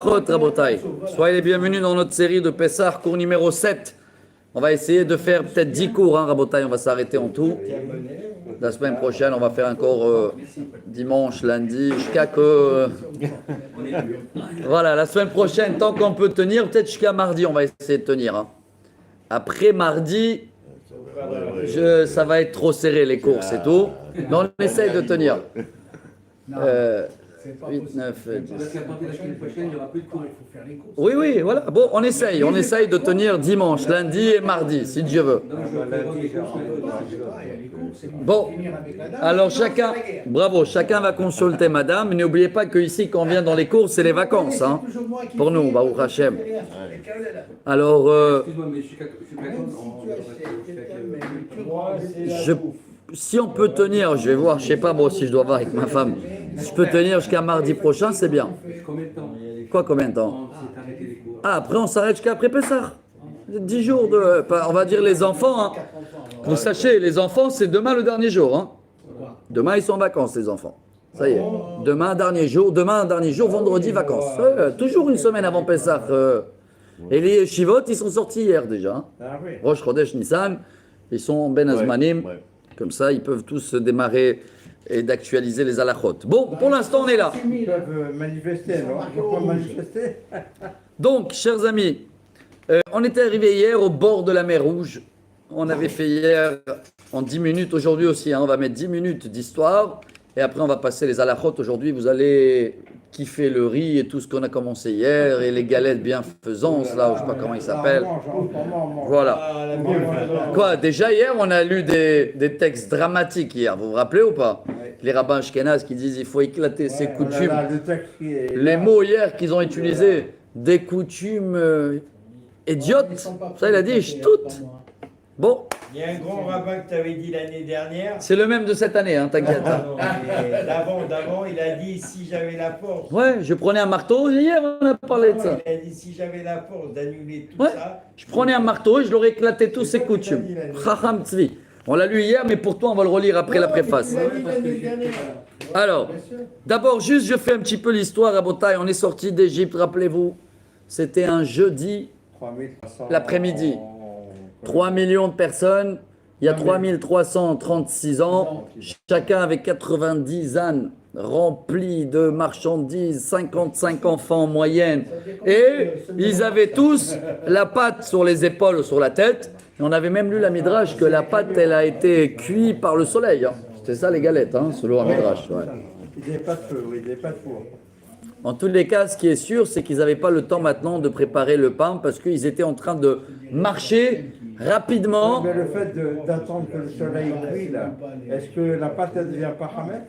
Rabotai. Soyez les bienvenus dans notre série de Pessah, cours numéro 7. On va essayer de faire peut-être 10 cours, Rabotai, on va s'arrêter en tout. La semaine prochaine, on va faire encore dimanche, lundi, jusqu'à que... Voilà, la semaine prochaine, tant qu'on peut tenir, peut-être jusqu'à mardi, on va essayer de tenir. Hein. Après mardi, ça va être trop serré les cours, c'est tout. Mais on essaye de tenir. 8, 9, 10. Oui, oui, voilà. Bon, on essaye de tenir dimanche, lundi et mardi, si Dieu veut. Bon, alors chacun, bravo, chacun va consulter madame. Mais n'oubliez pas qu'ici, quand on vient dans les cours, c'est les vacances, hein, pour nous, Baruch Hashem. Alors, si on peut tenir, je vais voir, je sais pas moi si je dois voir avec ma femme. Si je peux tenir jusqu'à mardi prochain, c'est bien. Quoi, combien de temps? Ah, après on s'arrête jusqu'à après Pessah. 10 jours de... On va dire les enfants. Hein. Vous sachez, les enfants, c'est demain le dernier jour. Hein. Demain, ils sont en vacances, les enfants. Ça y est. Demain, dernier jour, vendredi, vacances. Toujours une semaine avant Pessah. Et les Shivot, ils sont sortis hier déjà. Hein. Rosh Chodesh Nissan, ils sont Ben Azmanim. Comme ça, ils peuvent tous démarrer et d'actualiser les halachot. Bon, pour l'instant, on est là. Ils peuvent manifester, non? Ils peuvent manifester. Donc, chers amis, on était arrivé hier au bord de la mer Rouge. On avait fait hier en 10 minutes, aujourd'hui aussi. Hein, on va mettre 10 minutes d'histoire. Et après, on va passer les halachot. Aujourd'hui, vous allez kiffer le riz et tout ce qu'on a commencé hier. Et les galettes bienfaisances, là, je ne sais pas comment ils s'appellent. Voilà. Quoi, déjà hier, on a lu des textes dramatiques hier. Vous vous rappelez ou pas? Les rabbins ashkénazes qui disent il faut éclater ses coutumes. Les mots hier qu'ils ont utilisés, des coutumes idiotes. Ça, il a dit ch'tout. Bon. Il y a un grand rabbin que tu avais dit l'année dernière. C'est le même de cette année, hein, t'inquiète. D'avant, il a dit si j'avais la force. Ouais, je prenais un marteau, hier on a parlé de ça. Il a dit si j'avais la force d'annuler tout ça. Je prenais un marteau et je leur éclatais tous ces coutumes. Chacham Tzvi. On l'a lu hier, mais pour toi on va le relire après la préface. Alors, d'abord juste je fais un petit peu l'histoire à Botaï. On est sorti d'Égypte, rappelez-vous. C'était un jeudi, l'après-midi. 3 millions de personnes, il y a 3336 ans, chacun avec 90 ânes remplis de marchandises, 55 enfants en moyenne. Et ils avaient tous la pâte sur les épaules ou sur la tête. Et on avait même lu la Midrash que la pâte, elle a été cuite par le soleil. Hein. C'était ça les galettes, hein, selon la Midrash. Ouais. Ils n'avaient pas de feu, oui, ils n'avaient pas de four. En tous les cas, ce qui est sûr, c'est qu'ils n'avaient pas le temps maintenant de préparer le pain parce qu'ils étaient en train de marcher rapidement. Mais le fait d'attendre que le soleil cuit, là, est-ce que la pâte ne devient pas ramette?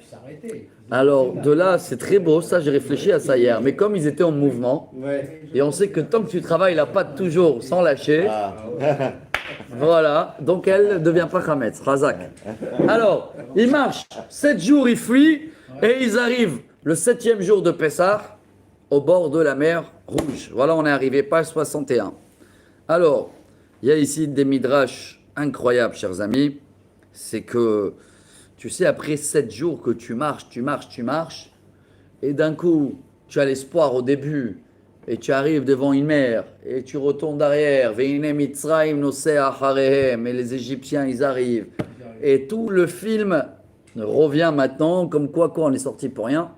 Alors, de là, c'est très beau, ça, j'ai réfléchi à ça hier. Mais comme ils étaient en mouvement, et on sait que tant que tu travailles la pâte toujours sans lâcher, voilà, donc elle ne devient pas Hametz, Razak. Alors, ils marchent, 7 jours ils fuient, et ils arrivent le 7e jour de Pessah, au bord de la mer Rouge. Voilà, on est arrivé, page 61. Alors, il y a ici des midrash incroyables, chers amis. C'est que, tu sais, après 7 jours que tu marches, et d'un coup, tu as l'espoir au début, et tu arrives devant une mer, et tu retournes derrière, Ve'ine Mitzrayim nosea acharehem, et les Égyptiens, ils arrivent. Et tout le film revient maintenant, comme quoi, on est sorti pour rien.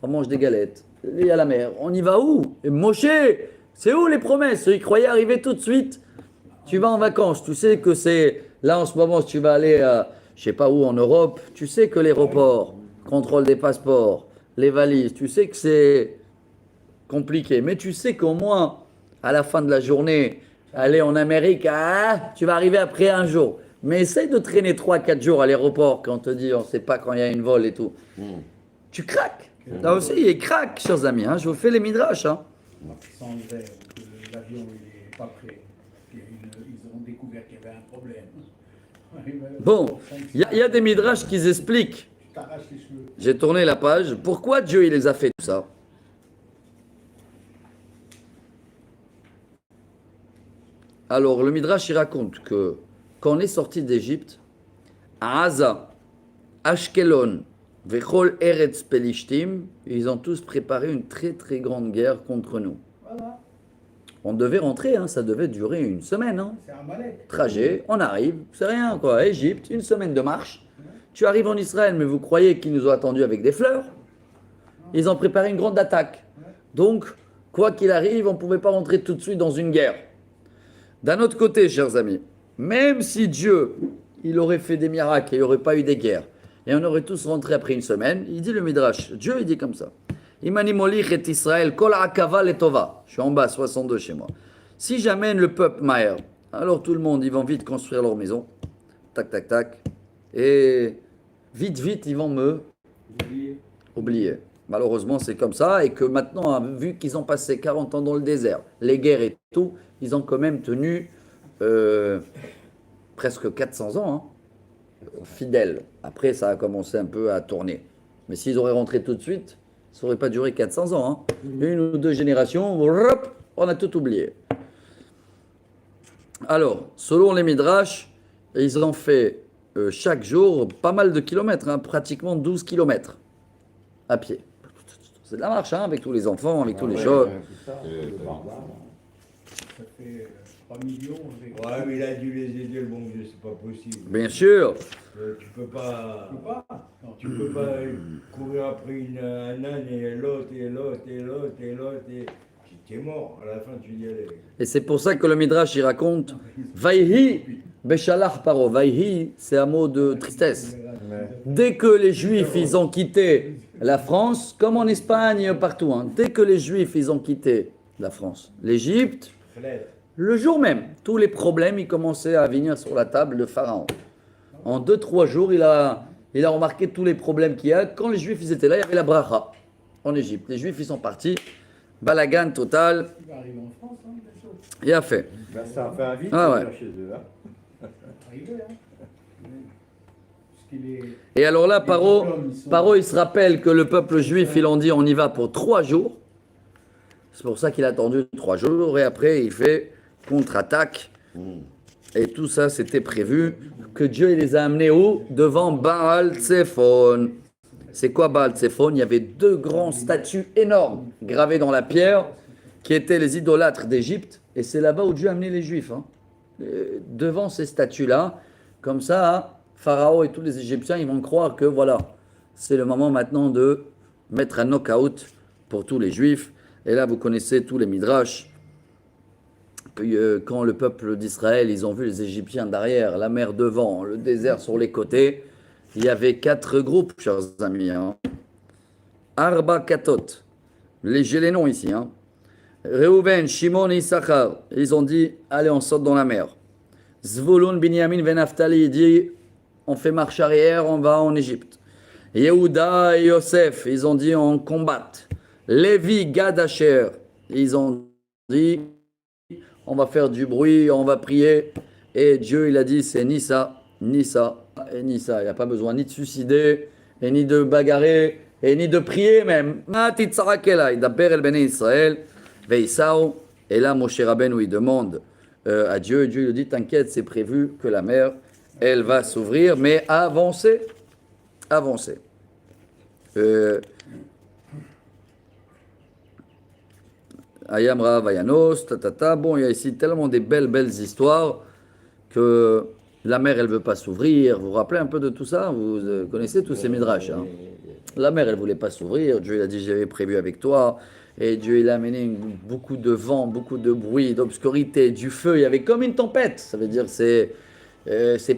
On mange des galettes, il y a la mer, on y va où? Et Moshe, c'est où les promesses? Ils croyaient arriver tout de suite. Tu vas en vacances, tu sais que c'est, là en ce moment, si tu vas aller à, je sais pas où, en Europe, tu sais que l'aéroport, contrôle des passeports, les valises, tu sais que c'est compliqué. Mais tu sais qu'au moins, à la fin de la journée, aller en Amérique, tu vas arriver après un jour. Mais essaye de traîner 3-4 jours à l'aéroport quand on te dit, on ne sait pas quand il y a une vol et tout. Tu craques. Là aussi, il craque, chers amis. Hein. Je vous fais les midrash. Hein. Sans hiver, l'avion n'est pas prêt. Ils ont découvert qu'il y avait un problème. Bon, il y a des midrash qui expliquent. J'ai tourné la page. Pourquoi Dieu il les a fait tout ça? Alors, le midrash il raconte que quand on est sorti d'Égypte, à Aza, Ashkelon Vechol Eretz Pelishtim, ils ont tous préparé une très très grande guerre contre nous. Voilà, On devait rentrer, hein, ça devait durer une semaine. Hein. c'est un Malek. Trajet, on arrive, c'est rien quoi. Égypte, une semaine de marche. Tu arrives en Israël, mais vous croyez qu'ils nous ont attendus avec des fleurs? Ils ont préparé une grande attaque. Donc, quoi qu'il arrive, on ne pouvait pas rentrer tout de suite dans une guerre. D'un autre côté, chers amis, même si Dieu, il aurait fait des miracles et il n'y aurait pas eu des guerres, et on aurait tous rentré après une semaine, il dit le Midrash, Dieu il dit comme ça. Imani molich et Israël, kol akava letova. Je suis en bas, 62 chez moi. Si j'amène le peuple Maher, alors tout le monde, ils vont vite construire leur maison. Tac, tac, tac. Et vite, vite, ils vont me oublier. Malheureusement, c'est comme ça. Et que maintenant, vu qu'ils ont passé 40 ans dans le désert, les guerres et tout, ils ont quand même tenu presque 400 ans, hein, fidèles. Après, ça a commencé un peu à tourner. Mais s'ils auraient rentré tout de suite, ça n'aurait pas duré 400 ans. Hein. Une ou deux générations, hop, on a tout oublié. Alors, selon les Midrash, ils ont fait chaque jour pas mal de kilomètres, hein, pratiquement 12 kilomètres à pied. C'est de la marche, hein, avec tous les enfants, avec tous les choses. Ça fait 3 millions. Ouais, mais il a dû les aider, le bon Dieu, c'est pas possible. Bien sûr. Tu peux pas. Tu peux pas. Non, Tu peux pas courir après un âne et l'autre et l'autre et l'autre et l'autre et. Tu es mort. À la fin, tu y allais. Et c'est pour ça que le Midrash, il raconte Vaïhi Beshalach Paro. Vaïhi, c'est un mot de tristesse. Dès que les Juifs, ils ont quitté la France, comme en Espagne, partout, hein, dès que les Juifs, ils ont quitté la France, l'Égypte, le jour même, tous les problèmes, ils commençaient à venir sur la table de Pharaon. En 2-3 jours, il a remarqué tous les problèmes qu'il y a. Quand les Juifs, ils étaient là, il y avait la bracha en Égypte. Les Juifs, ils sont partis. Balagan total. Il va arriver en France, hein, bien sûr. Il a fait. Ben, ça a fait un vide Ah ouais. chez eux. Hein. Arrivé, hein. Parce qu'il est- Et alors là, Paro, il se rappelle que le peuple juif, il en dit on y va pour 3 jours. C'est pour ça qu'il a attendu 3 jours. Et après, il fait contre-attaque. Et tout ça, c'était prévu. Que Dieu il les a amenés où? Devant Baal Tsephon. C'est quoi Baal Tsephon? Il y avait 2 grands statues énormes gravées dans la pierre qui étaient les idolâtres d'Égypte. Et c'est là-bas où Dieu a amené les Juifs. Hein. Devant ces statues-là, comme ça, hein, Pharaon et tous les Égyptiens, ils vont croire que voilà, c'est le moment maintenant de mettre un knock-out pour tous les Juifs. Et là, vous connaissez tous les Midrash. Quand le peuple d'Israël, ils ont vu les Égyptiens derrière, la mer devant, le désert sur les côtés, il y avait 4 groupes, chers amis. Hein. Arba Katot. J'ai les noms ici. Hein. Reuven, Shimon et Issachar. Ils ont dit, allez, on saute dans la mer. Zvulun, Binyamin, Venaftali, il dit, on fait marche arrière, on va en Égypte. Yehuda et Yosef, ils ont dit, on combat. Lévi, Gad, Asher, ils ont dit, on va faire du bruit, on va prier. Et Dieu, il a dit, c'est ni ça, ni ça, et ni ça. Il n'y a pas besoin ni de suicider, et ni de bagarrer, et ni de prier même. Et là, Moshe Rabbeinu, il demande à Dieu, et Dieu lui dit, t'inquiète, c'est prévu que la mer, elle va s'ouvrir, mais avancez. Avancez. Ayamra, Vayanos, tatata. Bon, il y a ici tellement des belles histoires que la mer, elle ne veut pas s'ouvrir. Vous vous rappelez un peu de tout ça? Vous connaissez tous ces midrash. Hein? La mer, elle ne voulait pas s'ouvrir. Dieu il a dit, j'avais prévu avec toi. Et Dieu, il a amené beaucoup de vent, beaucoup de bruit, d'obscurité, du feu. Il y avait comme une tempête. Ça veut dire, c'est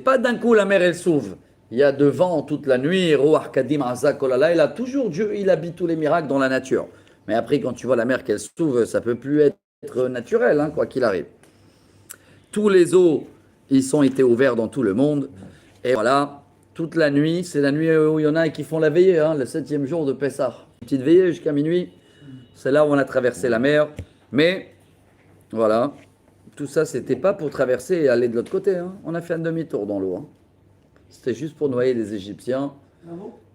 pas d'un coup la mer, elle s'ouvre. Il y a de vent toute la nuit. Ruach Kadim Azak Olala. Il a toujours, Dieu, il habite tous les miracles dans la nature. Mais après, quand tu vois la mer qu'elle s'ouvre, ça ne peut plus être naturel, hein, quoi qu'il arrive. Tous les eaux, ils ont été ouverts dans tout le monde. Et voilà, toute la nuit, c'est la nuit où il y en a qui font la veillée, hein, le 7e jour de Pessah. Petite veillée jusqu'à minuit. C'est là où on a traversé la mer. Mais, voilà, tout ça, c'était pas pour traverser et aller de l'autre côté. Hein. On a fait un demi-tour dans l'eau. Hein. C'était juste pour noyer les Égyptiens.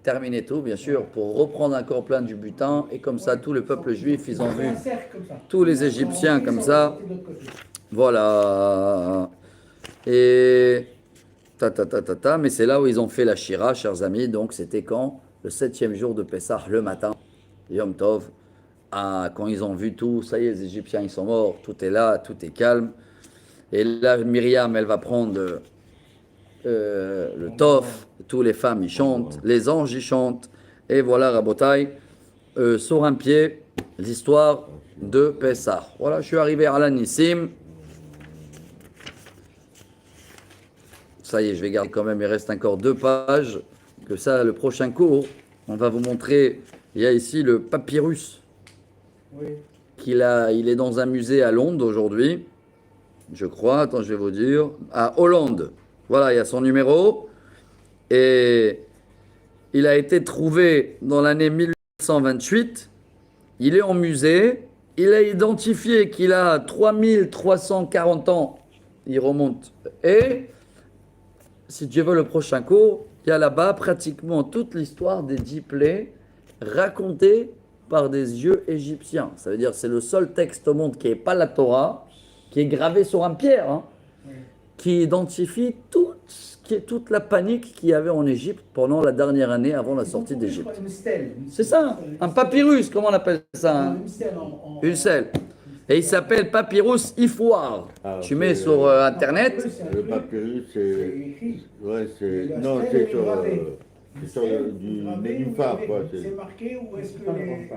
Terminer tout, bien sûr, pour reprendre encore plein du butin. Et comme ça, tout le peuple juif, ils ont vu tous les Égyptiens comme ça. Voilà. Et mais c'est là où ils ont fait la Shira, chers amis. Donc, c'était quand? Le le 7e jour de Pessah, le matin, Yom Tov, quand ils ont vu tout, ça y est, les Égyptiens, ils sont morts, tout est là, tout est calme. Et là, Myriam, elle va prendre le Tov, tous les femmes, ils chantent, les anges, ils chantent. Et voilà, Rabotai, sur un pied, l'histoire de Pessah. Voilà, je suis arrivé à la Nissim. Ça y est, je vais garder quand même, il reste encore 2 pages. Que ça, le prochain cours, on va vous montrer. Il y a ici le papyrus. Oui. Il est dans un musée à Londres aujourd'hui, je crois. Attends, je vais vous dire. À Hollande. Voilà, il y a son numéro. Et il a été trouvé dans l'année 1828. Il est en musée. Il a identifié qu'il a 3340 ans. Il remonte. Et si Dieu veut le prochain cours, il y a là-bas pratiquement toute l'histoire des 10 plaies racontée par des yeux égyptiens. Ça veut dire que c'est le seul texte au monde qui n'est pas la Torah, qui est gravé sur un pierre, hein, qui identifie toute la panique qu'il y avait en Égypte pendant la dernière année avant la sortie d'Égypte. C'est ça, un papyrus, comment on appelle ça? Une stèle. Et il s'appelle Papyrus Ifoire. Ah, Tu mets sur Internet. Le papyrus, c'est. Ouais, c'est. Non, c'est sur du nénuphar, quoi. C'est marqué ou est-ce que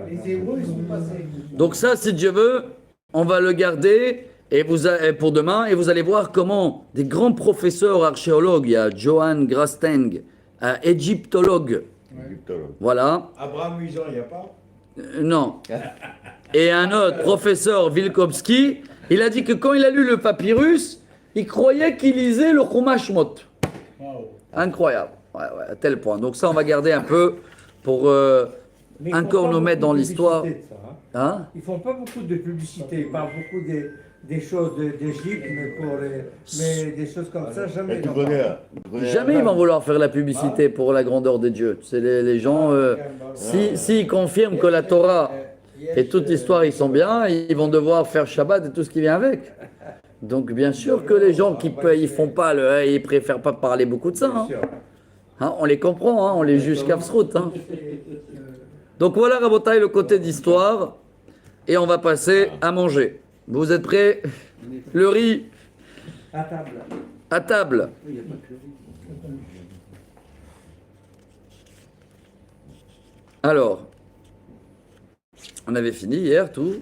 les Hébreux ils sont passés? Donc ça, si Dieu veut, on va le garder et pour demain, et vous allez voir comment des grands professeurs archéologues, il y a Johann Grasteng, un égyptologue, Égyptologue. voilà, Abraham Musan, il n'y a pas? non, et un autre professeur Wilkowski, il a dit que quand il a lu le papyrus, il croyait qu'il lisait le Chumash Mot. Incroyable, ouais, à tel point. Donc ça, on va garder un peu pour Mais ils encore font pas nous mettre beaucoup dans de l'histoire. publicité de ça, hein. Hein? Ils font pas beaucoup de publicité, ils parlent beaucoup des choses d'Égypte, mais des choses comme ça, jamais. Et tu ils en connais, parlent. Jamais ils vont vouloir faire la publicité pour la grandeur de Dieu. C'est les gens, s'ils confirment que la Torah et toute l'histoire, ils sont bien, ils vont devoir faire Shabbat et tout ce qui vient avec. Donc bien sûr que les gens ils font pas ils préfèrent pas parler beaucoup de ça. Bien Hein. sûr. Hein, on les comprend, hein, on les juge Kafsrout. Hein. Donc voilà, Rabotai, le côté d'histoire. Et on va passer à manger. Vous êtes prêts? Le riz À table. à table. Alors, on avait fini hier tout.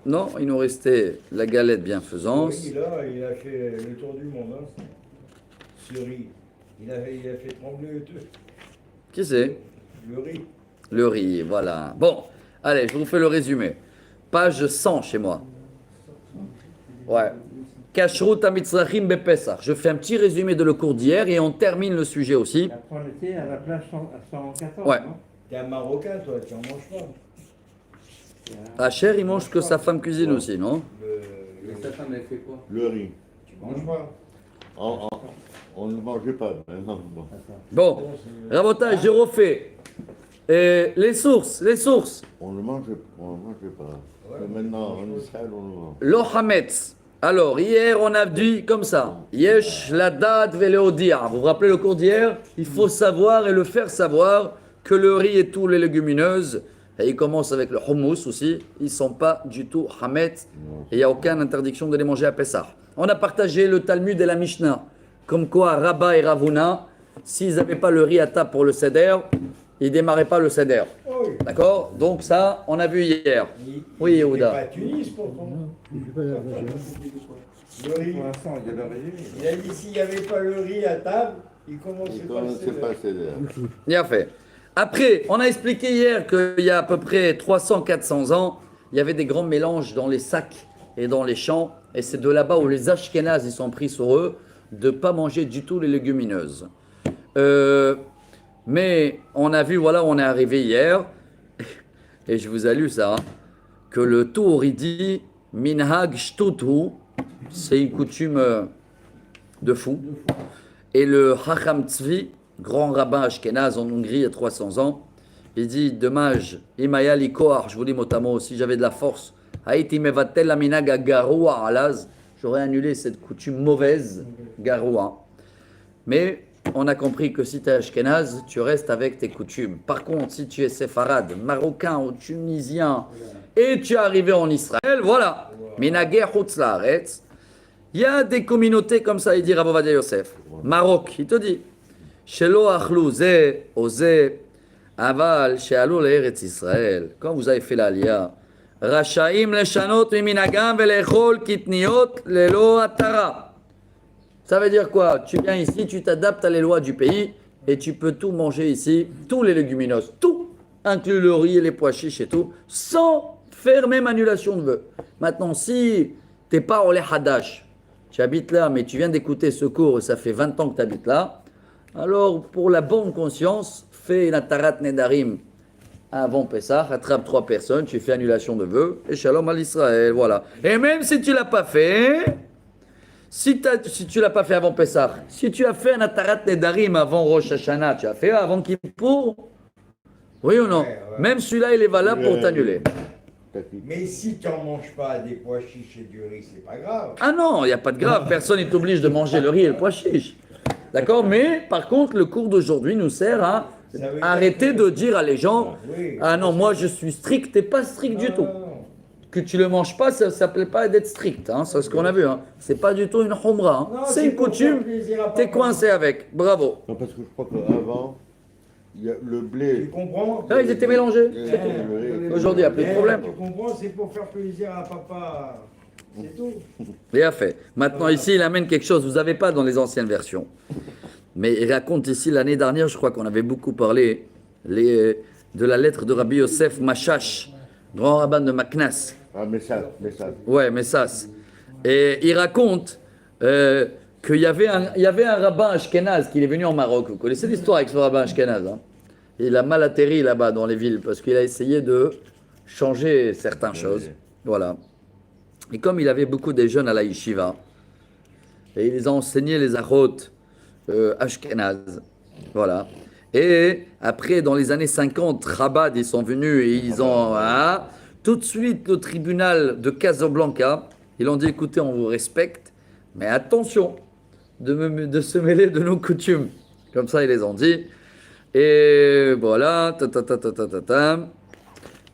Non, il nous restait la galette bienfaisance. Oui, là, il a fait le tour du monde, hein. Ce riz. Il a fait trembler Qui c'est? le riz. Le riz, voilà. Bon, allez, je vous fais le résumé. Page 100 chez moi. Ouais. Kashrut HaMitzrachim BePesach. Je fais un petit résumé de le cours d'hier et on termine le sujet aussi. Après, on était à la plage 114. Ouais. non T'es un Marocain, toi, tu en manges pas. Asher, il mange que sa femme cuisine aussi, non? Ta femme, elle fait quoi? Le riz. Tu manges pas. On ne mangeait pas. Maintenant, bon. Bon, Rabotai, je refais. Les sources. On ne mangeait pas. Mais maintenant, en Israël, on le mange. Lo hametz. Alors, hier, on a dit comme ça. Yesh la date veleodia. Vous vous rappelez le cours d'hier? Il faut savoir et le faire savoir que le riz et tous les légumineuses, et il commence avec le hummus aussi, ils ne sont pas du tout hametz. Et il n'y a aucune interdiction de les manger à Pessah. On a partagé le Talmud et la Mishnah. Comme quoi, Rabba et Ravuna, s'ils n'avaient pas le riz à table pour le Seder, ils ne démarraient pas le Seder. Oh, oui. D'accord? Donc ça, on a vu hier. Oui, Il Yehuda. pas à Tunis, pourtant. Le riz. Pour l'instant, il y a le riz. Il a dit s'il n'y avait pas le riz à table, il commençait pas le C'est pas céder. assez Bien fait. Après, on a expliqué hier qu'il y a à peu près 300-400 ans, il y avait des grands mélanges dans les sacs et dans les champs. Et c'est de là-bas où les Ashkénazes ils sont pris sur eux de ne pas manger du tout les légumineuses. Mais on a vu, voilà, on est arrivé hier, et je vous ai lu ça, hein, que le tour, il dit Minhag Shtutu, c'est une coutume de fou. Et le Hacham Tzvi, grand rabbin ashkénaze en Hongrie il y a 300 ans, il dit dommage, Imaya li koar, je vous dis mot à mot, si j'avais de la force, Haïti mevatel la minag garoua alaz, j'aurais annulé cette coutume mauvaise, garoua. Mais on a compris que si tu es Ashkenaz, tu restes avec tes coutumes. Par contre, si tu es séfarade, marocain ou tunisien, et tu es arrivé en Israël, voilà. Minagé Chutz Laaretz. Il y a des communautés comme ça, il dit Rav Ovadia Yosef. Maroc, il te dit. Shelo achlou ze oze aval she'alou le'eretz Israël. Quand vous avez fait l'aliyah, Rachaim leshanot miminagam velechol kitniot lelo atara. Ça veut dire quoi? Tu viens ici, tu t'adaptes à les lois du pays et tu peux tout manger ici, tous les légumineuses, tout, inclus le riz et les pois chiches et tout, sans faire même annulation de vœux. Maintenant, si tu n'es pas au Hadash, tu habites là, mais tu viens d'écouter ce cours et ça fait 20 ans que tu habites là, alors pour la bonne conscience, fais la Tarat Nedarim avant Pessah, attrape 3 personnes, tu fais annulation de vœux et Shalom à l'Israël, voilà. Et même si tu ne l'as pas fait, si tu ne l'as pas fait avant Pessah, si tu as fait un Atarat Nedarim avant Rosh Hashanah, tu as fait avant Kippour, oui ou non? Même celui-là, il est valable pour t'annuler. Mais si tu n'en manges pas des pois chiches et du riz, c'est pas grave. Ah non, il n'y a pas de grave, personne ne t'oblige de manger le riz et le pois chiche. D'accord? Mais par contre, le cours d'aujourd'hui nous sert à arrêter de dire à les gens ah non, moi je suis strict, t'es pas strict du tout. Que tu le manges pas, ça ne s'appelle pas d'être strict, hein, c'est ce qu'on a vu. Hein. C'est pas du tout une khumra, hein. C'est une coutume, t'es coincé avec. Bravo. Non, parce que je crois qu'avant, il y a le blé. Tu comprends? Là, ils étaient mélangés. Ouais, C'est tout. ouais. Aujourd'hui, il n'y a plus de problème. Tu comprends? C'est pour faire plaisir à papa. C'est tout. Bien fait. Maintenant, ici, il amène quelque chose, vous n'avez pas dans les anciennes versions. Mais il raconte ici, l'année dernière, je crois qu'on avait beaucoup parlé de la lettre de Rabbi Yosef Machash, grand rabbin de Maknas. Ah, mais ça. Ouais, mais ça. Et il raconte qu'il y avait un rabbin ashkénaze qui est venu en Maroc. Vous connaissez l'histoire avec ce rabbin ashkénaze, hein? Il a mal atterri là-bas dans les villes parce qu'il a essayé de changer certaines choses. Voilà. Et comme il avait beaucoup de jeunes à la yeshiva, et il les a enseigné les achot ashkénazes. Voilà. Et après, dans les années 50, Chabad, ils sont venus et ils ont... Hein, tout de suite, le tribunal de Casablanca, ils ont dit, écoutez, on vous respecte, mais attention de se mêler de nos coutumes. Comme ça, ils les ont dit. Et voilà,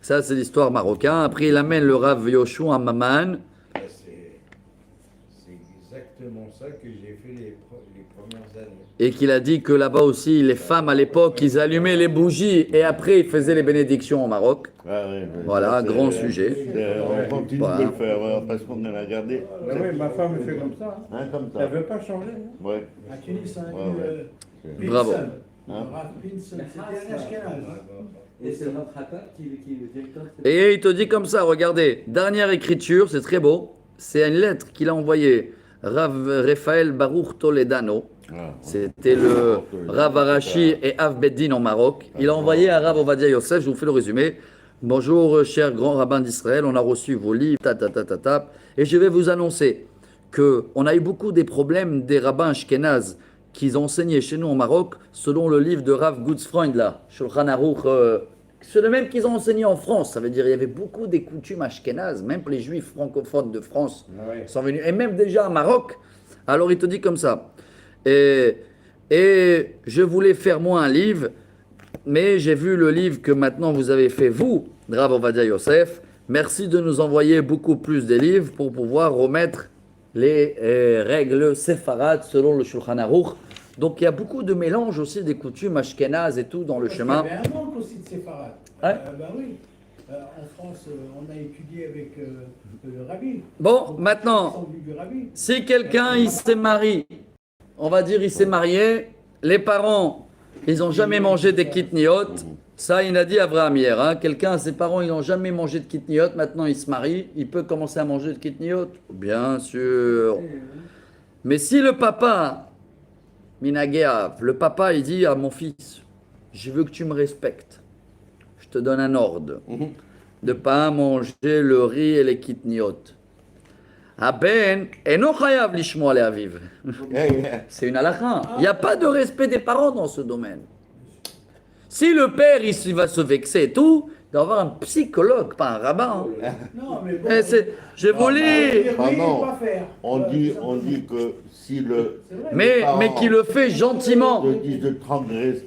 ça, c'est l'histoire marocaine. Après, il amène le Rav Yoshua à Maman. C'est exactement ça que j'ai fait les premières années. Et qu'il a dit que là-bas aussi, les femmes à l'époque, ils allumaient les bougies et après, ils faisaient les bénédictions au Maroc. Ah, ouais, Voilà, grand sujet. On continue Voilà. de le faire parce qu'on a regardé. Ah oui, ma femme fait comme ça. Hein. Hein, comme ça. Elle ne veut pas changer. Hein. Ouais. À Tunis, hein, Ouais. Bravo. Pinson. Hein? Rav Pinson, c'était un Ashkenaz. Et c'est le Rav Hatat qui est le directeur. Et il te dit comme ça, regardez, dernière écriture, c'est très beau. C'est une lettre qu'il a envoyée Rav Raphaël Baruch Toledano. Ah, C'était le Rav Arashi et Av Beddin en Maroc. Il a envoyé à Rav Ovadia Yosef, je vous fais le résumé. Bonjour, cher grand rabbin d'Israël, on a reçu vos livres, et je vais vous annoncer qu'on a eu beaucoup des problèmes des rabbins ashkénazes qui ont enseigné chez nous au Maroc, selon le livre de Rav Gutzfreund, là, Shulchan Aruch, c'est le même qu'ils ont enseigné en France. Ça veut dire qu'il y avait beaucoup des coutumes ashkénazes, même les juifs francophones de France sont venus, et même déjà au Maroc. Alors il te dit comme ça. Et je voulais faire moi un livre, mais j'ai vu le livre que maintenant vous avez fait, vous, Rav Ovadia Yosef. Merci de nous envoyer beaucoup plus de livres pour pouvoir remettre les règles séfarades selon le Shulchan Aruch. Donc il y a beaucoup de mélange aussi des coutumes ashkénazes et tout dans le chemin. Il y avait un manque aussi de séfarades. Ouais. Bah oui. En France, on a étudié avec le rabbi. Bon, maintenant, Du rabbi. si quelqu'un il s'est marié, on va dire il s'est marié, les parents, ils n'ont jamais mangé des kitniot. Ça, il a dit Abraham hier. Hein. Quelqu'un, ses parents, ils n'ont jamais mangé de kitniot. Maintenant, il se marie. Il peut commencer à manger de kitniot? Bien sûr. Mais si le papa, Minageav, le papa, il dit à mon fils, je veux que tu me respectes. Je te donne un ordre de ne pas manger le riz et les kitniot. Aben, eno chayav lishmo ale aviv. C'est une halakha. Il n'y a pas de respect des parents dans ce domaine. Si le père, il va se vexer et tout, d'avoir un psychologue, pas un rabbin. Hein. Non, mais bon. Je vous lis. Pardon. Pas faire. On dit que si le C'est vrai. Mais qui le fait gentiment. te disent de transgresser,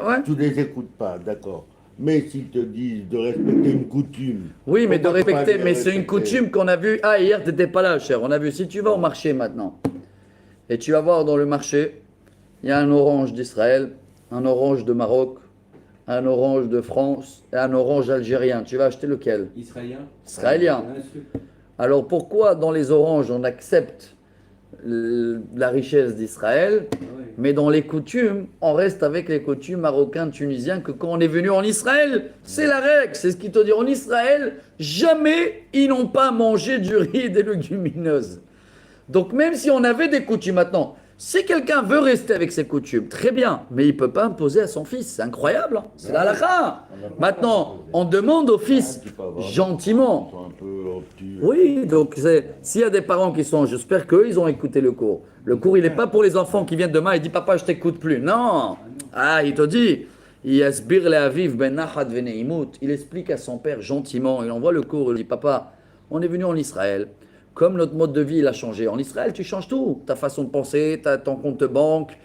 Ouais. tu les écoutes pas, d'accord. Mais s'ils te disent de respecter une coutume. Oui, mais de pourquoi pas respecter. les Mais c'est une respecter? coutume qu'on a vue. Ah, hier, tu n'étais pas là, cher. On a vu. Si tu vas au marché maintenant, et tu vas voir dans le marché, il y a un orange d'Israël, un orange de Maroc, un orange de France et un orange algérien. Tu vas acheter lequel? Israélien. Israélien. Bien sûr. Alors pourquoi dans les oranges on accepte la richesse d'Israël, Ah ouais. mais dans les coutumes, on reste avec les coutumes marocains, tunisiens, que quand on est venu en Israël, c'est la règle, c'est ce qui te dit. En Israël, jamais ils n'ont pas mangé du riz et des légumineuses. Donc même si on avait des coutumes maintenant, si quelqu'un veut rester avec ses coutumes, très bien, mais il ne peut pas imposer à son fils. C'est incroyable, hein, c'est la halakha. Maintenant, on demande au fils gentiment. Ils sont un peu obtus. Oui, donc s'il y a des parents qui sont, j'espère qu'eux, ils ont écouté le cours. Le cours, il n'est pas pour les enfants qui viennent demain et disent papa, je t'écoute plus. Non. Ah, il te dit, Yasbir le'aviv ben nachad veneimut. Il explique à son père gentiment. Il envoie le cours. Il dit papa, on est venu en Israël. Comme notre mode de vie il a changé. En Israël, tu changes tout. Ta façon de penser, ton compte banque,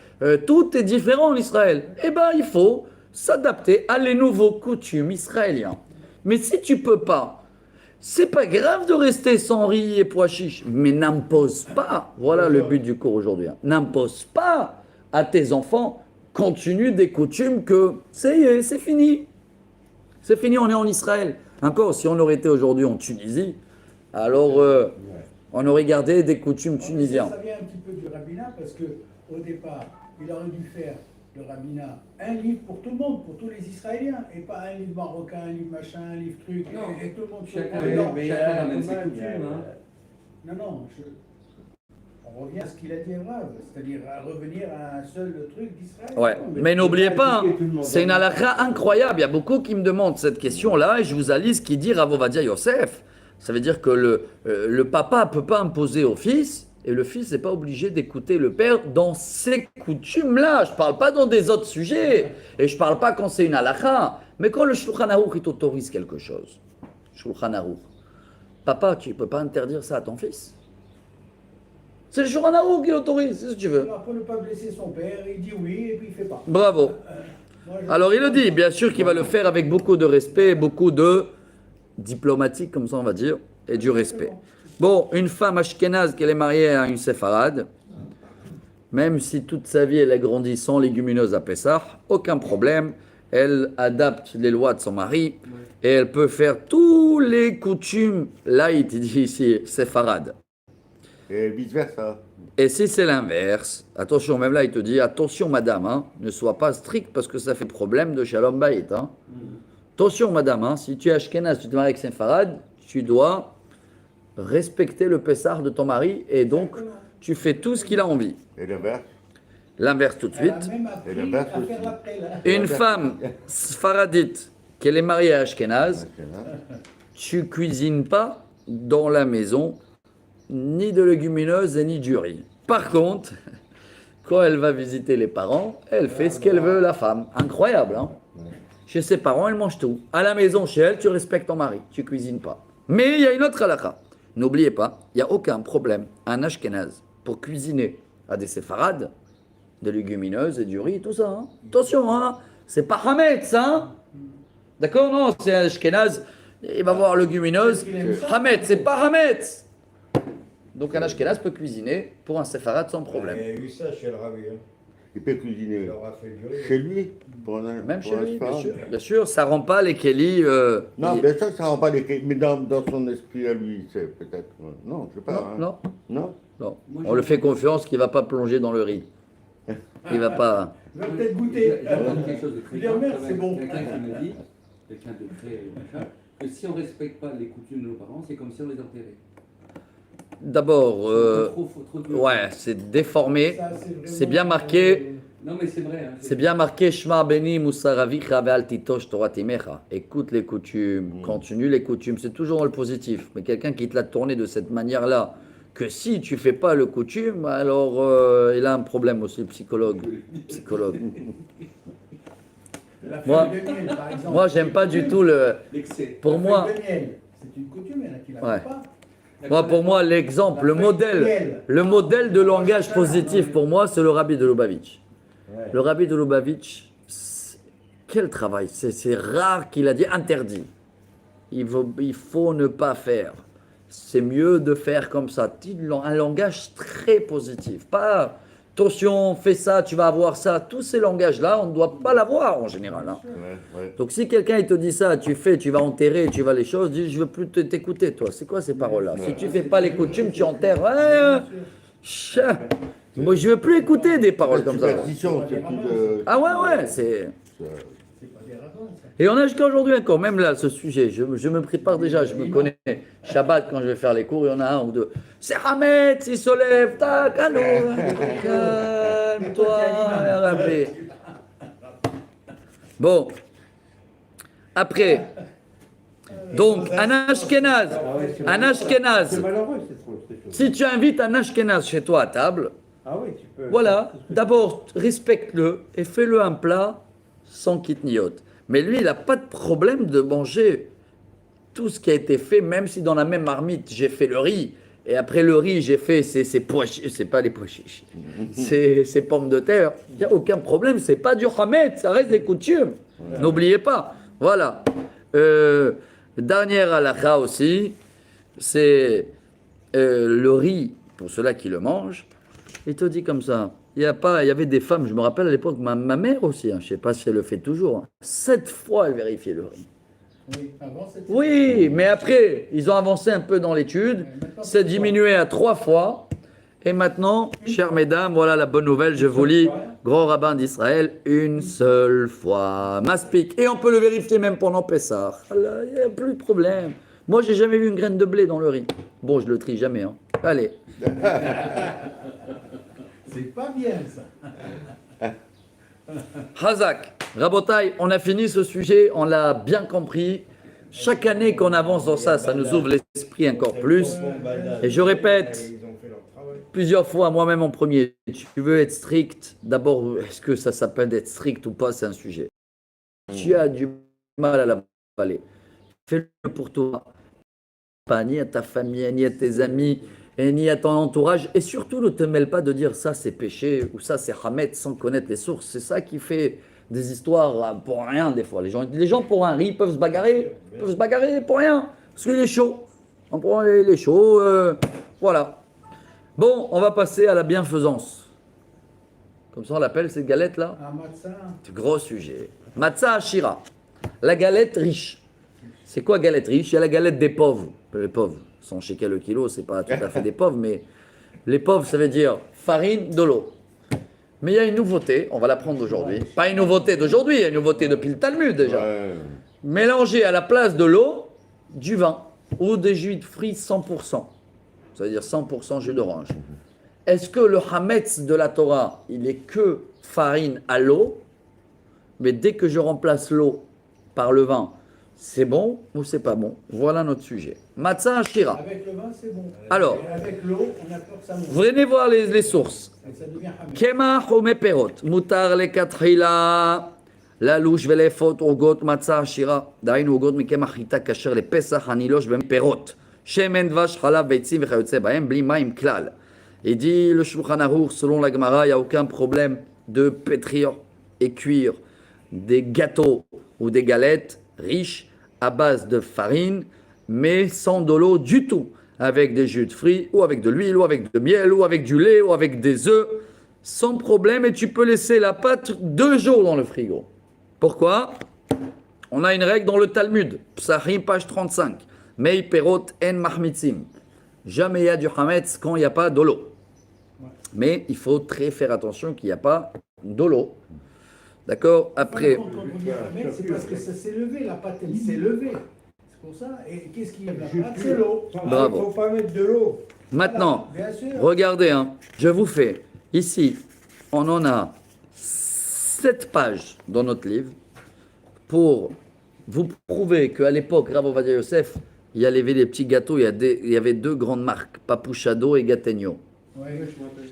tout est différent en Israël. Eh bien, il faut s'adapter à les nouveaux coutumes israéliens. Mais si tu peux pas, c'est pas grave de rester sans riz et pois chiches, mais n'impose pas. Voilà le but du cours aujourd'hui. Hein. N'impose pas à tes enfants, continue des coutumes que c'est fini. C'est fini, on est en Israël. Encore, si on aurait été aujourd'hui en Tunisie, alors on aurait gardé des coutumes tunisiennes. Ça vient un petit peu du rabbinat parce que au départ, il aurait dû faire le rabbinat un livre pour tout le monde, pour tous les Israéliens, et pas un livre marocain, un livre machin, un livre truc, Non. et tout le monde. Chacun amène ses coutumes. Hein. Non, on revient à ce qu'il a dit Rav, c'est-à-dire à revenir à un seul truc d'Israël. Ouais, mais n'oubliez pas, hein, c'est une halakha incroyable. Il y a beaucoup qui me demandent cette question-là et je vous allie ce qu'il dit Rav Ovadia Yosef. Ça veut dire que le papa ne peut pas imposer au fils et le fils n'est pas obligé d'écouter le père dans ces coutumes-là. Je ne parle pas dans des autres sujets et je ne parle pas quand c'est une halakha. Mais quand le Shulchan Aruch il t'autorise quelque chose, Shulchan Aruch, papa, tu ne peux pas interdire ça à ton fils. C'est le Shulchan Aruch qui l'autorise, c'est ce que tu veux. Alors, pour ne pas blesser son père, il dit oui et puis il ne fait pas. Bravo. Alors il le dit, bien sûr qu'il va le faire avec beaucoup de respect, beaucoup de diplomatique, comme ça on va dire, et du respect. Bon, une femme ashkénaze qu'elle est mariée à une séfarade, même si toute sa vie elle a grandi sans légumineuses à Pessah, aucun problème, elle adapte les lois de son mari et elle peut faire tous les coutumes, là il te dit ici, séfarade. Et vice-versa. Et si c'est l'inverse, attention, même là il te dit, attention madame, hein, ne sois pas strict parce que ça fait problème de shalom bayit. Hein. Attention madame, hein, si tu es ashkénaze, tu te maries avec séfarade, tu dois respecter le Pessah de ton mari et donc tu fais tout ce qu'il a envie. Et l'inverse. L'inverse tout de Elle suite. a même appris Et l'inverse à aussi. faire l'appel. Une femme sfaradite, qu'elle est mariée à ashkénaze, tu cuisines pas dans la maison ni de légumineuses et ni du riz. Par contre, quand elle va visiter les parents, elle fait ce qu'elle veut, la femme. Incroyable, hein? Chez ses parents, elle mange tout. À la maison, chez elle, tu respectes ton mari, tu cuisines pas. Mais il y a une autre halakha. N'oubliez pas, il n'y a aucun problème. Un ashkénaze, pour cuisiner à des séfarades, des légumineuses et du riz, tout ça. Hein. Attention, hein, c'est pas hametz, hein. D'accord, non, c'est un ashkénaze, il va voir légumineuse. Hametz, c'est pas hametz. Donc un ashkénaze peut cuisiner pour un séfarade sans problème. Il y a eu ça chez le rabbi. Hein. Il peut Il cuisiner leur a fait du riz. chez lui. Même chez lui, bien femme. sûr. Bien sûr, ça rend pas les Kelly. Non, bien sûr, ça ne rend pas les mais dans son esprit à lui, c'est peut-être. Non, je sais pas. non, hein. non, Non. non. Moi, On le fait confiance qu'il va pas plonger dans le riz. Il va pas. Il va peut-être J'ai goûter. quelque chose de très Il est grave, merde, quand c'est même. bon. Quelqu'un qui m'a dit, quelqu'un de très machin, que si on ne respecte pas les coutumes de nos parents, c'est comme si on les enterrait. D'abord, Trop ouais, c'est déformé. Ça, vraiment, C'est bien marqué. Non, mais c'est vrai. Hein, C'est bien marqué Shema Beni Musaravicha Ve'al Titosh Torah Timecha. Écoute les coutumes, continue les coutumes. C'est toujours dans le positif. Mais quelqu'un qui te l'a tourné de cette manière-là, que si tu fais pas le coutume, alors il a un problème aussi, psychologue. Psychologue. La Moi- feuille de miel, par exemple. Moi, j'aime pas du tout le. L'excès. Pour La moi, feuille de miel, c'est une coutume, il y en a qui la Ouais. font pas. pour moi, l'exemple, le modèle de langage positif pour moi, c'est le rabbi de Lubavitch. Ouais. Le rabbi de Lubavitch, quel travail. C'est rare qu'il a dit interdit. Il faut ne pas faire. C'est mieux de faire comme ça. Un langage très positif. Pas attention, fais ça, tu vas avoir ça. Tous ces langages-là, on ne doit pas l'avoir en général. Hein. Ouais, ouais. Donc si quelqu'un il te dit ça, tu fais, tu vas enterrer, tu vas les choses, dis je veux plus t'écouter toi. C'est quoi ces paroles-là? Si tu fais pas les coutumes, tu enterres. Moi je veux plus écouter des paroles comme ça. Superstition, c'est plus de... Ah ouais, c'est. C'est pas des rabbins, ça. Et on a jusqu'à aujourd'hui encore, même là, ce sujet, je me prépare déjà, je me connais. Shabbat, quand je vais faire les cours, il y en a un ou deux. C'est Hametz, il se lève, tac, allô, calme-toi, Rabbi. Bon, après, donc, un Ashkenaz, C'est malheureux, c'est trop. ces choses. si tu invites un Ashkenaz chez toi à table, Ah oui, tu peux. voilà, d'abord, respecte-le et fais-le un plat sans kitniot. Mais lui, il n'a pas de problème de manger tout ce qui a été fait, même si dans la même marmite, j'ai fait le riz. Et après le riz, j'ai fait ces pois chiches, c'est pas les pois chiches, ces pommes de terre. Il n'y a aucun problème, c'est pas du hamet, ça reste des coutumes. N'oubliez pas. Voilà. Dernière halakha aussi, c'est le riz, pour ceux-là qui le mangent. Il te dit comme ça. Il y avait des femmes, je me rappelle à l'époque, ma mère aussi, hein, je ne sais pas si elle le fait toujours, hein, 7 fois elle vérifiait le riz. Oui, avant, c'était- Oui, mais après, ils ont avancé un peu dans l'étude, c'est diminué à 3 fois. Et maintenant, chères mesdames, voilà la bonne nouvelle, je vous lis, grand rabbin d'Israël, une seule fois. Maspik. Et on peut le vérifier même pendant Pessah. Il n'y a plus de problème. Moi, j'ai jamais vu une graine de blé dans le riz. Bon, je le trie jamais. Hein. Allez. C'est pas bien, ça. Hazak, Rabotai, on a fini ce sujet, on l'a bien compris. Chaque année qu'on avance dans ça, ça nous ouvre l'esprit encore plus. Et je répète Ils ont fait leur travail. plusieurs fois, moi-même en premier, tu veux être strict, d'abord, est-ce que ça s'appelle d'être strict ou pas, c'est un sujet. Tu as du mal à l'avaler. Fais-le pour toi, pas ni à ta famille, ni à tes amis, et ni à ton entourage. Et surtout, ne te mêle pas de dire ça c'est péché ou ça c'est hamet sans connaître les sources. C'est ça qui fait des histoires pour rien des fois. Les gens pour un riz peuvent se bagarrer pour rien, parce qu'il est chaud. Il est chaud, voilà. Bon, on va passer à la bienfaisance. Comme ça on l'appelle cette galette là. Un matzah, C'est gros sujet. Matzah Ashira, la galette riche. C'est quoi galette riche? Il y a la galette des pauvres. Les pauvres, 100 shekels le kilo, c'est pas tout à fait des pauvres, mais les pauvres, ça veut dire farine, de l'eau. Mais il y a une nouveauté, on va l'apprendre aujourd'hui. Pas une nouveauté d'aujourd'hui, il y a une nouveauté depuis le Talmud déjà. Ouais. Mélanger à la place de l'eau, du vin ou des jus de fruits 100%. Ça veut dire 100% jus d'orange. Est-ce que le hametz de la Torah, il est que farine à l'eau, mais dès que je remplace l'eau par le vin, c'est bon ou c'est pas bon? Voilà notre sujet. Matzah Ashira. avec le vin, c'est bon. Alors, Et avec l'eau, on a peur que ça monte. venez voir les sources. Et ça devient hamé. Kemach ou meperot, mutar lekatchila, ללוש ולאפות עוגות מצה עשירה, דהיינו עוגות מקמח חיטה כשר לפסח הנילוש בהם פירות, שמן, דבש, חלב, ביצים וכיוצא בהם, בלי מים כלל. Il dit le Shulchan Aruch, selon la Gemara, il n'y a aucun problème de pétrir et cuire des gâteaux ou des galettes riches à base de farine, mais sans de l'eau du tout, avec des jus de fruits, ou avec de l'huile, ou avec de miel, ou avec du lait, ou avec des œufs, sans problème, et tu peux laisser la pâte 2 jours dans le frigo. Pourquoi? On a une règle dans le Talmud, Psachim, page 35, Mei perot en mahmitzim. Jamais il y a du hametz quand il n'y a pas de l'eau. Mais il faut très faire attention qu'il n'y a pas de l'eau. D'accord? Après, Quand on dit hamé, c'est parce que ça s'est levé, la pâte, elle s'est levée. C'est pour ça. Et qu'est-ce qui lève la pâte? C'est l'eau. Bravo. Il ne faut pas mettre de l'eau. maintenant, Bien sûr. regardez, hein, je vous fais, ici, on en a 7 pages dans notre livre pour vous prouver qu'à l'époque, Rav Ovadia Yosef, il y avait des petits gâteaux, il y avait 2 grandes marques, Papuchado et Gategno. Ouais.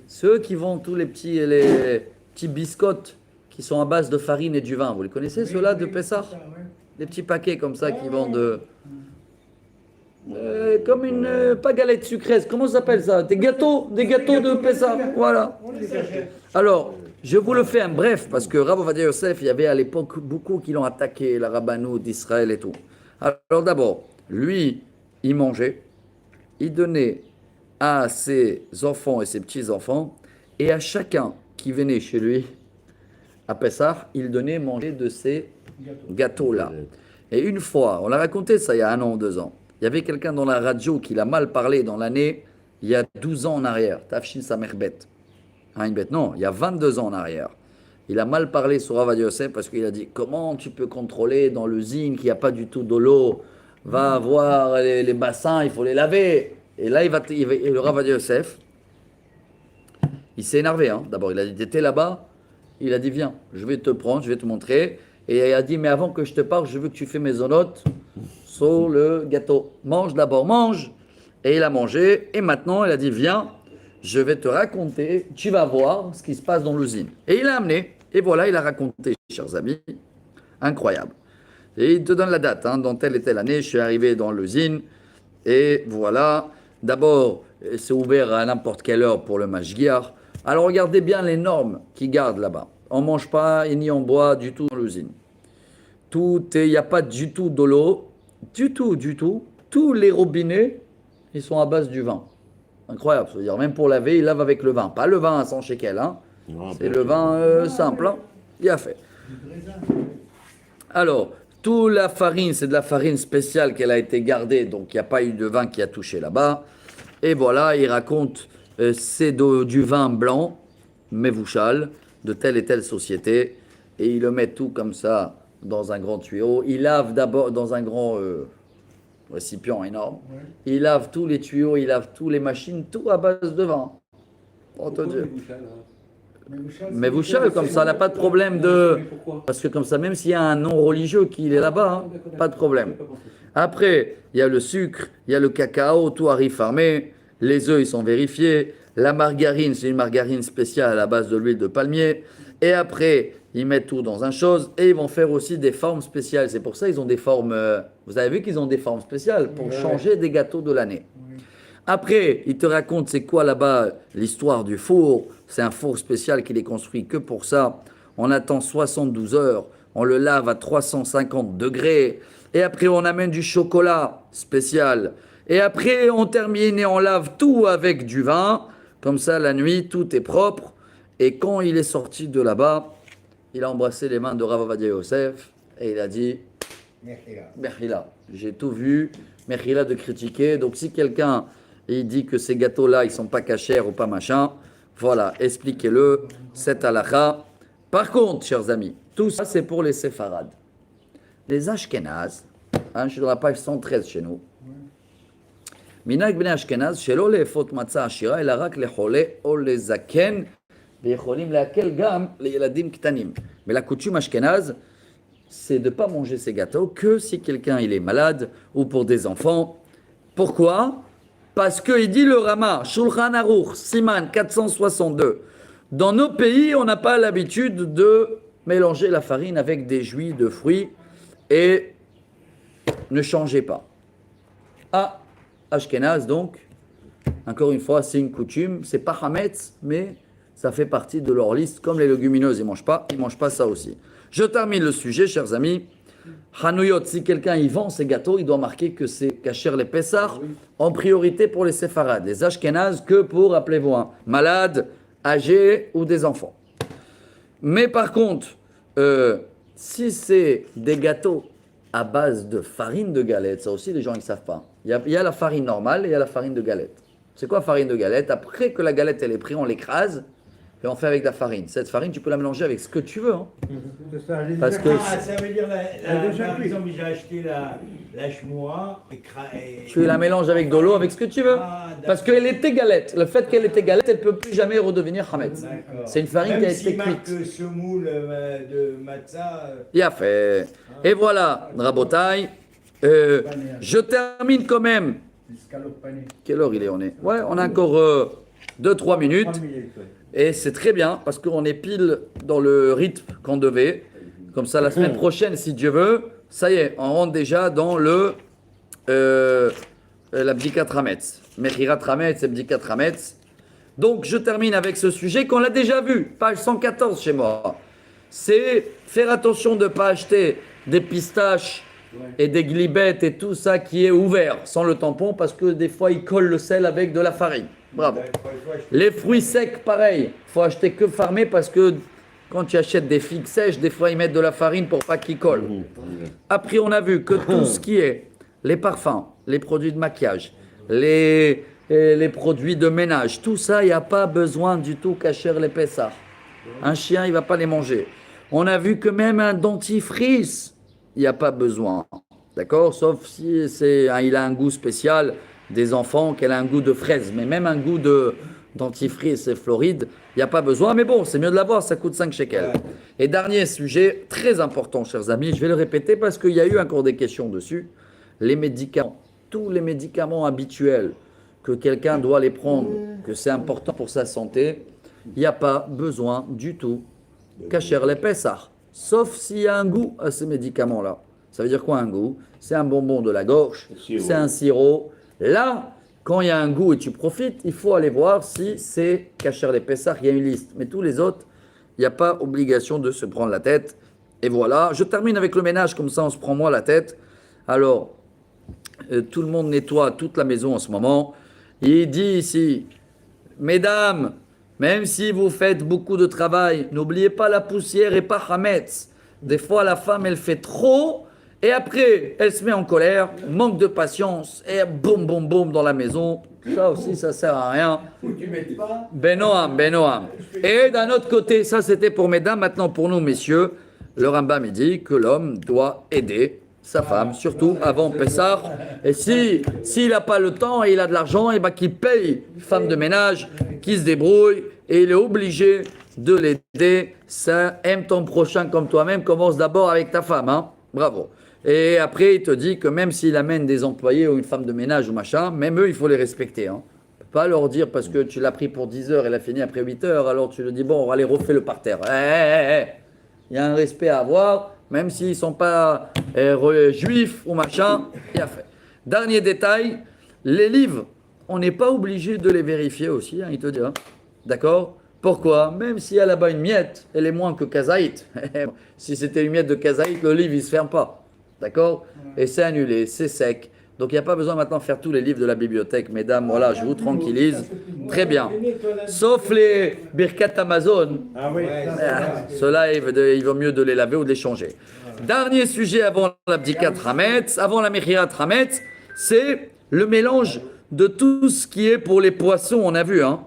Ceux qui vendent tous les petits biscottes qui sont à base de farine et du vin. Vous les connaissez, ceux-là, de Pessah? c'est ça, ouais. Des petits paquets comme ça qui vendent comme une pas galette sucrée. Comment ça s'appelle ça? Des gâteaux de Pessah. Voilà. On les achète. Alors, je vous le fais en bref, parce que Rav Ovadia Yosef, il y avait à l'époque beaucoup qui l'ont attaqué, la rabbanout d'Israël et tout. Alors d'abord, lui, il mangeait, il donnait à ses enfants et ses petits-enfants, et à chacun qui venait chez lui, à Pessah, il donnait manger de ces gâteaux-là. Et une fois, on l'a raconté ça il y a 1 an ou 2 ans, il y avait quelqu'un dans la radio qui l'a mal parlé dans l'année, il y a 12 ans en arrière, Tafshin Samerbet. Non, il y a 22 ans en arrière. Il a mal parlé sur Rav Yosef parce qu'il a dit comment tu peux contrôler dans l'usine qu'il n'y a pas du tout de l'eau, va voir les bassins, il faut les laver. Et là, le Rav Yosef, il s'est énervé. D'abord, il a dit t'étais là-bas, il a dit viens, je vais te prendre, je vais te montrer. Et il a dit mais avant que je te parle, je veux que tu fais mes zonotes sur le gâteau. Mange d'abord, mange. Et il a mangé. Et maintenant, il a dit viens. Je vais te raconter, tu vas voir ce qui se passe dans l'usine. Et il l'a amené, et voilà, il a raconté, chers amis, incroyable. Et il te donne la date, dans telle et telle année, je suis arrivé dans l'usine, et voilà, d'abord, c'est ouvert à n'importe quelle heure pour le mashgiach. Alors regardez bien les normes qu'ils gardent là-bas. On ne mange pas et ni on boit du tout dans l'usine. Il n'y a pas du tout de l'eau, du tout. Tous les robinets, ils sont à base du vin. Incroyable, c'est-à-dire même pour laver, il lave avec le vin. Pas le vin à 100 shekels, c'est le vin simple. Il a fait. Alors, toute la farine, c'est de la farine spéciale qu'elle a été gardée, donc il n'y a pas eu de vin qui a touché là-bas. Et voilà, il raconte, c'est du vin blanc, Mevouchal, de telle et telle société, et il le met tout comme ça dans un grand tuyau. Il lave d'abord dans un grand récipient énorme. Ouais. Il lave tous les tuyaux, il lave toutes les machines, tout à base de vin. On te dit. Mais vous chale, comme ça, on n'a pas de problème de. Parce que comme ça, même s'il y a un non religieux qui est là-bas, pas de problème. Après, il y a le sucre, il y a le cacao, tout arrive farmé. Les œufs, ils sont vérifiés. La margarine, c'est une margarine spéciale à base de l'huile de palmier. Et après, ils mettent tout dans un chose et ils vont faire aussi des formes spéciales. C'est pour ça qu'ils ont des formes. Vous avez vu qu'ils ont des formes spéciales pour changer des gâteaux de l'année. Après, ils te racontent c'est quoi là-bas l'histoire du four. C'est un four spécial qu'il est construit que pour ça. On attend 72 heures. On le lave à 350 degrés. Et après, on amène du chocolat spécial. Et après, on termine et on lave tout avec du vin. Comme ça, la nuit, tout est propre. Et quand il est sorti de là-bas, il a embrassé les mains de Rav Ovadia Yosef et il a dit Mechila, j'ai tout vu, Mechila de critiquer. Donc si quelqu'un il dit que ces gâteaux-là, ils ne sont pas cachers ou pas machin, voilà, expliquez-le, c'est halakha. Par contre, chers amis, tout ça c'est pour les séfarades. Les Ashkénazes, je suis dans la page 113 chez nous. Minag bnei Ashkenaz, shelo le'efot matzah ashira, ela rak lechole o lezaken. Mais la coutume ashkénaze, c'est de ne pas manger ces gâteaux que si quelqu'un il est malade ou pour des enfants. Pourquoi? Parce qu'il dit le Rama, Shulchan Aruch, Siman 462. Dans nos pays, on n'a pas l'habitude de mélanger la farine avec des jus de fruits et ne changez pas. Ah, ashkénaze donc, encore une fois, c'est une coutume, c'est pas hametz, mais ça fait partie de leur liste, comme les légumineuses, ils mangent pas ça aussi. Je termine le sujet, chers amis. Hanouyot, si quelqu'un y vend ces gâteaux, il doit marquer que c'est kasher les Pessah, en priorité pour les séfarades. Les ashkénazes, que pour, appelez-vous, malades, âgés ou des enfants. Mais par contre, si c'est des gâteaux à base de farine de galette, ça aussi les gens ne savent pas. Il y a la farine normale et il y a la farine de galette. C'est quoi farine de galette? Après que la galette elle est prise, on l'écrase et on fait avec de la farine. Cette farine, tu peux la mélanger avec ce que tu veux. Parce que ça veut dire, par exemple, j'ai acheté la chemois et tu la mélanges avec de l'eau, avec ce que tu veux. Parce qu'elle était galette. Le fait qu'elle était galette, elle ne peut plus jamais redevenir hametz. C'est une farine qui a été cuite. Même si semoule de matzah. Il a fait. Et voilà, Rabotai. Je termine quand même. Quelle heure il est? On a encore 2-3 minutes. Et c'est très bien parce qu'on est pile dans le rythme qu'on devait. Comme ça, la semaine prochaine, si Dieu veut, ça y est, on rentre déjà dans la Bdikat Hametz. Mechirat Hametz et Bdikat Hametz. Donc, je termine avec ce sujet qu'on l'a déjà vu, page 114 chez moi. C'est faire attention de ne pas acheter des pistaches et des glibettes et tout ça qui est ouvert sans le tampon parce que des fois, ils collent le sel avec de la farine. Bravo. Les fruits secs, pareil. Il faut acheter que farmé parce que quand tu achètes des figues sèches, des fois, ils mettent de la farine pour pas qu'ils collent. Après, on a vu que tout ce qui est les parfums, les produits de maquillage, les produits de ménage, tout ça, il n'y a pas besoin du tout cacher les Pessah. Un chien, il ne va pas les manger. On a vu que même un dentifrice, il n'y a pas besoin. D'accord? Sauf si il a un goût spécial des enfants, qu'elle a un goût de fraise. Mais même un goût de dentifrice et Floride, il n'y a pas besoin. Mais bon, c'est mieux de l'avoir, ça coûte 5 shekels. Et dernier sujet, très important, chers amis, je vais le répéter parce qu'il y a eu encore des questions dessus. Les médicaments, tous les médicaments habituels que quelqu'un doit les prendre, que c'est important pour sa santé, il n'y a pas besoin du tout cacher les Pessah, sauf s'il y a un goût à ces médicaments-là. Ça veut dire quoi un goût? C'est un bonbon de la gorge, c'est un sirop. Là, quand il y a un goût et tu profites, il faut aller voir si c'est cacher les Pessah, il y a une liste. Mais tous les autres, il n'y a pas obligation de se prendre la tête. Et voilà, je termine avec le ménage, comme ça on se prend moins la tête. Alors, tout le monde nettoie toute la maison en ce moment. Il dit ici, mesdames, même si vous faites beaucoup de travail, n'oubliez pas la poussière et pas Hametz. Des fois, la femme, elle fait trop et après, elle se met en colère, manque de patience et boum, boum, boum dans la maison. Ça aussi, ça sert à rien. Benoam. Et d'un autre côté, ça c'était pour mesdames, maintenant pour nous, messieurs, le Rambam il dit que l'homme doit aider sa femme, surtout avant Pessah. Et s'il n'a pas le temps et il a de l'argent, et ben qu'il paye une femme de ménage, qui se débrouille, et il est obligé de l'aider. Ça, aime ton prochain comme toi-même, commence d'abord avec ta femme, hein. Bravo. Et après, il te dit que même s'il amène des employés ou une femme de ménage ou machin, même eux, il faut les respecter, hein. Pas leur dire parce que tu l'as pris pour 10 heures et elle a fini après 8 heures, alors tu lui dis, bon, on va aller refaire le parterre. Il y a un respect à avoir. Même s'ils ne sont pas juifs ou machin, il a fait. Dernier détail, les livres, on n'est pas obligé de les vérifier aussi, hein, il te dit. Hein. D'accord? Pourquoi? Même s'il y a là-bas une miette, elle est moins que Kazaït. Si c'était une miette de Kazaït, le livre, il ne se ferme pas. D'accord? Et c'est annulé, c'est sec. Donc il n'y a pas besoin maintenant de faire tous les livres de la bibliothèque. Mesdames, voilà, je vous tranquillise. Très bien. Sauf les Birkat Amazon. Ah oui. Ceux-là, il vaut mieux de les laver ou de les changer. Dernier sujet avant la Bdikat Hametz, avant la Mechirat Hametz, c'est le mélange de tout ce qui est pour les poissons, on a vu, hein,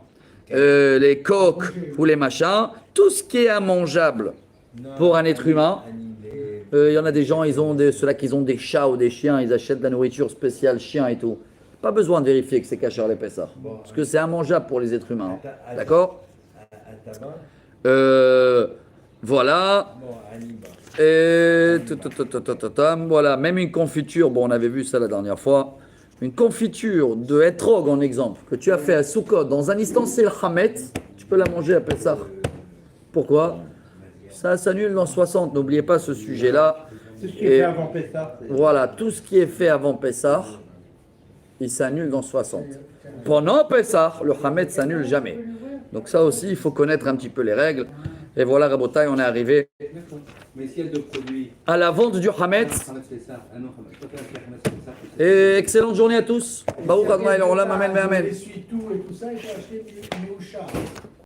les coques ou les machins, tout ce qui est immangeable pour un être humain. Il y en a des gens, ceux-là qui ont des chats ou des chiens, ils achètent de la nourriture spéciale chien et tout. Pas besoin de vérifier que c'est caché les Pessah. Parce que c'est immangeable pour les êtres humains. Hein. D'accord? Voilà. Et voilà, même une confiture, bon, on avait vu ça la dernière fois. Une confiture de hétrog, en exemple, que tu as fait à Sukkot, dans un instant, c'est le Hametz, tu peux la manger à Pessah. Pourquoi? Ça s'annule dans 60, n'oubliez pas ce sujet-là. Tout ce qui est fait avant Pessah. Voilà, tout ce qui est fait avant Pessah, il s'annule dans 60. Pendant Pessah, le Hametz s'annule jamais. Donc ça aussi, il faut connaître un petit peu les règles. Et voilà, Rabotai, on est arrivé à la vente du Hametz. Et excellente journée à tous. Baruch Adonai, Olam, Amen, Amen. Essuie tout et tout ça, il faut acheter Meusha.